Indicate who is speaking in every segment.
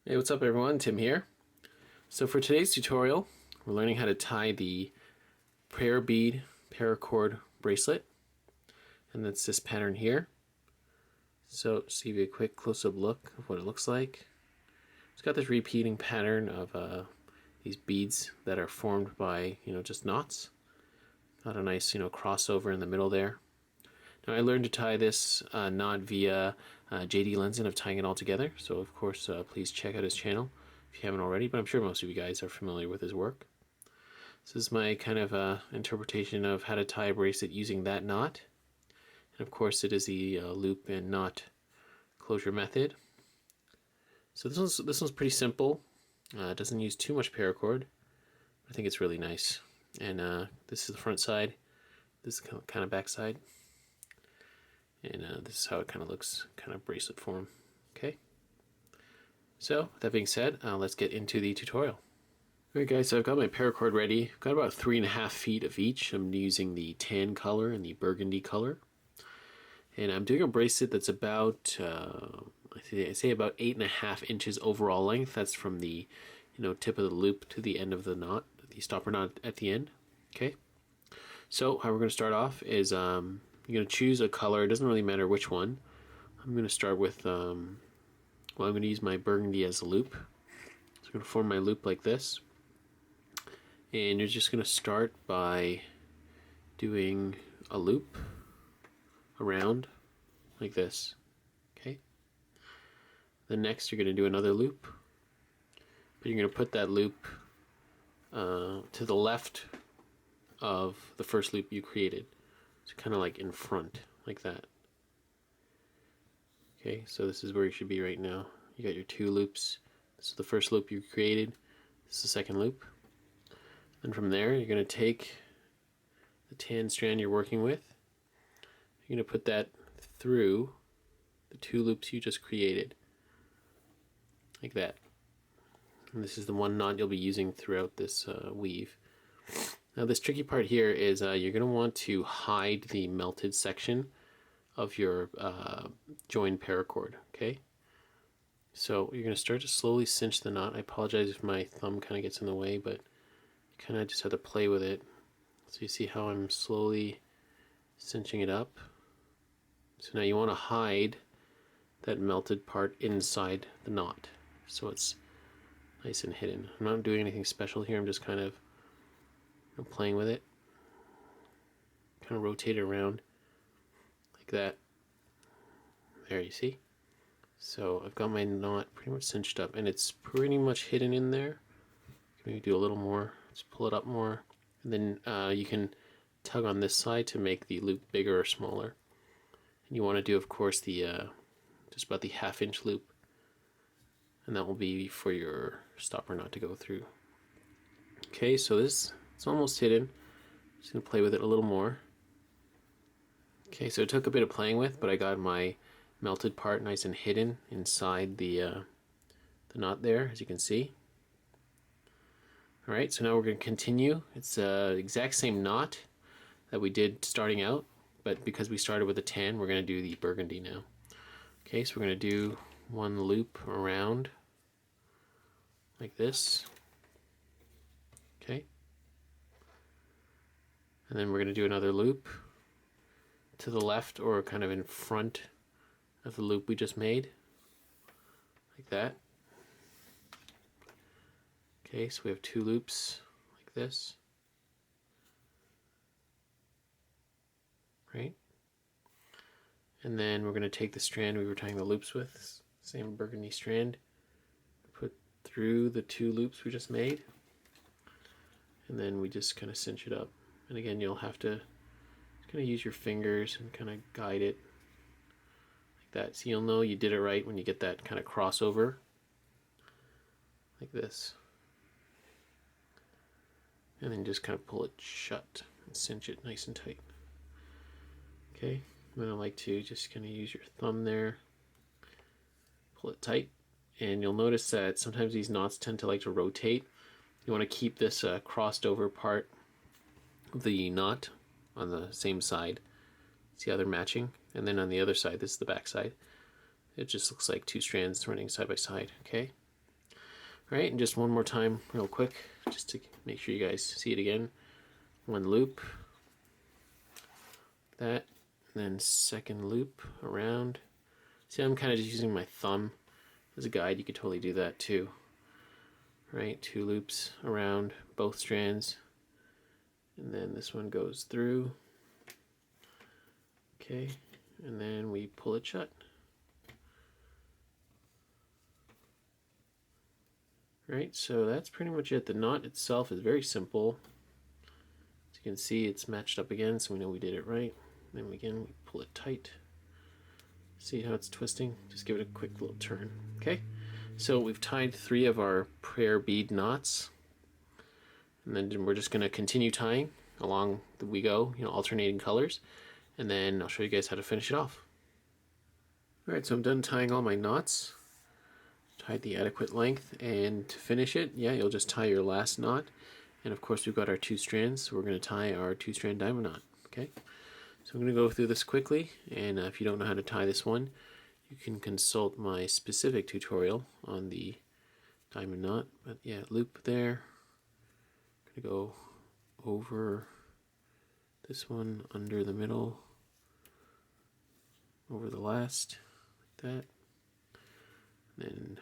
Speaker 1: Hey, what's up everyone? Tim here. So for today's tutorial, we're learning how to tie the prayer bead paracord bracelet, and that's this pattern here. So just to give you a quick close-up look of what it looks like. It's got this repeating pattern of these beads that are formed by just knots. Got a nice crossover in the middle there. Now I learned to tie this knot via JD Lenzen of tying it all together, so of course please check out his channel if you haven't already, but I'm sure most of you guys are familiar with his work. So this is my kind of interpretation of how to tie a bracelet using that knot, and of course it is the loop and knot closure method. So this one's pretty simple. It doesn't use too much paracord. I think it's really nice. And this is the front side. This is kind of back side. And this is how it kind of looks, kind of bracelet form. Okay. So with that being said, let's get into the tutorial. Alright guys, so I've got my paracord ready. I've got about 3.5 feet of each. I'm using the tan color and the burgundy color. And I'm doing a bracelet that's about, I say about 8.5 inches overall length. That's from the tip of the loop to the end of the knot, the stopper knot at the end. Okay. So how we're going to start off is you're going to choose a color. It doesn't really matter which one. I'm going to start with, I'm going to use my burgundy as a loop. So I'm going to form my loop like this. And you're just going to start by doing a loop around like this. Okay. Then next you're going to do another loop. But you're going to put that loop to the left of the first loop you created. So kind of like in front, like that. Okay, so this is where you should be right now. You got your 2 loops. This is the first loop you created. This is the second loop. And from there, you're going to take the tan strand you're working with. You're going to put that through the 2 loops you just created. Like that. And this is the one knot you'll be using throughout this weave. Now this tricky part here is you're going to want to hide the melted section of your joined paracord, okay? So you're going to start to slowly cinch the knot. I apologize if my thumb kind of gets in the way, but you kind of just have to play with it. So you see how I'm slowly cinching it up. So now you want to hide that melted part inside the knot, so it's nice and hidden. I'm not doing anything special here, I'm just kind of playing with it. Kind of rotate it around like that. There, you see? So I've got my knot pretty much cinched up, and it's pretty much hidden in there. Maybe do a little more. Let's pull it up more. And then you can tug on this side to make the loop bigger or smaller. And you want to do, of course, the just about the 1/2 inch loop. And that will be for your stopper knot to go through. Okay, so it's almost hidden. Just going to play with it a little more. Okay, so it took a bit of playing with, but I got my melted part nice and hidden inside the knot there, as you can see. Alright, so now we're going to continue. It's the exact same knot that we did starting out, but because we started with the tan, we're going to do the burgundy now. Okay, so we're going to do one loop around like this. Okay. And then we're going to do another loop to the left, or kind of in front of the loop we just made, like that. Okay, so we have 2 loops like this, right? And then we're going to take the strand we were tying the loops with, same burgundy strand, put through the 2 loops we just made, and then we just kind of cinch it up. And again, you'll have to kind of use your fingers and kind of guide it like that. So you'll know you did it right when you get that kind of crossover like this. And then just kind of pull it shut and cinch it nice and tight. Okay, I'm going to like to just kind of use your thumb there, pull it tight, and you'll notice that sometimes these knots tend to like to rotate. You want to keep this crossed over part of the knot on the same side. See how they're matching? And then on the other side, this is the back side, it just looks like 2 strands running side by side. Okay, Alright, and just one more time real quick, just to make sure you guys see it again. One loop, that, and then second loop around. See, I'm kind of just using my thumb as a guide. You could totally do that too. Right, 2 loops around both strands, and then this one goes through. Okay, and then we pull it shut. Right, so that's pretty much it. The knot itself is very simple. As you can see, it's matched up again, so we know we did it right. Then again, we pull it tight. See how it's twisting? Just give it a quick little turn. Okay, so we've tied 3 of our prayer bead knots, and then we're just going to continue tying along the we go, alternating colors, and then I'll show you guys how to finish it off. Alright, so I'm done tying all my knots. Tied the adequate length, and to finish it, you'll just tie your last knot, and of course we've got our 2 strands, so we're going to tie our 2-strand diamond knot. Okay, so I'm going to go through this quickly, and if you don't know how to tie this one, you can consult my specific tutorial on the diamond knot. But yeah, loop there, going to go over this one, under the middle, over the last, like that, then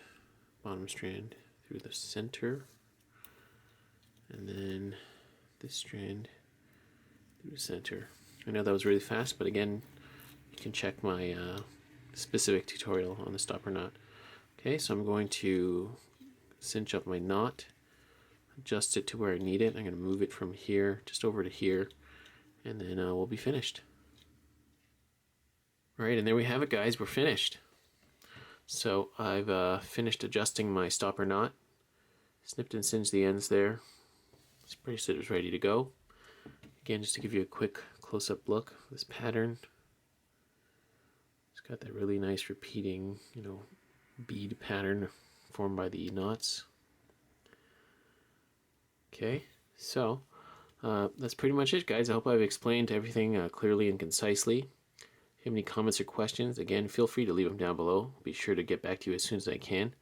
Speaker 1: bottom strand through the center, and then this strand through the center. I know that was really fast, but again, you can check my specific tutorial on the stopper knot. Okay, so I'm going to cinch up my knot, adjust it to where I need it. I'm going to move it from here just over to here, and then we'll be finished. Alright, and there we have it, guys. We're finished. So I've finished adjusting my stopper knot, snipped and singed the ends there. This bracelet is ready to go. Again, just to give you a quick close-up look, this pattern, it's got that really nice repeating, bead pattern formed by the knots. Okay, so that's pretty much it, guys. I hope I've explained everything clearly and concisely. If you have any comments or questions, again, feel free to leave them down below. I'll be sure to get back to you as soon as I can.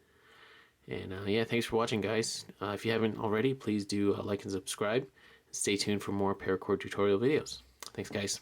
Speaker 1: And thanks for watching, guys. If you haven't already, please do like and subscribe. Stay tuned for more paracord tutorial videos. Thanks, guys.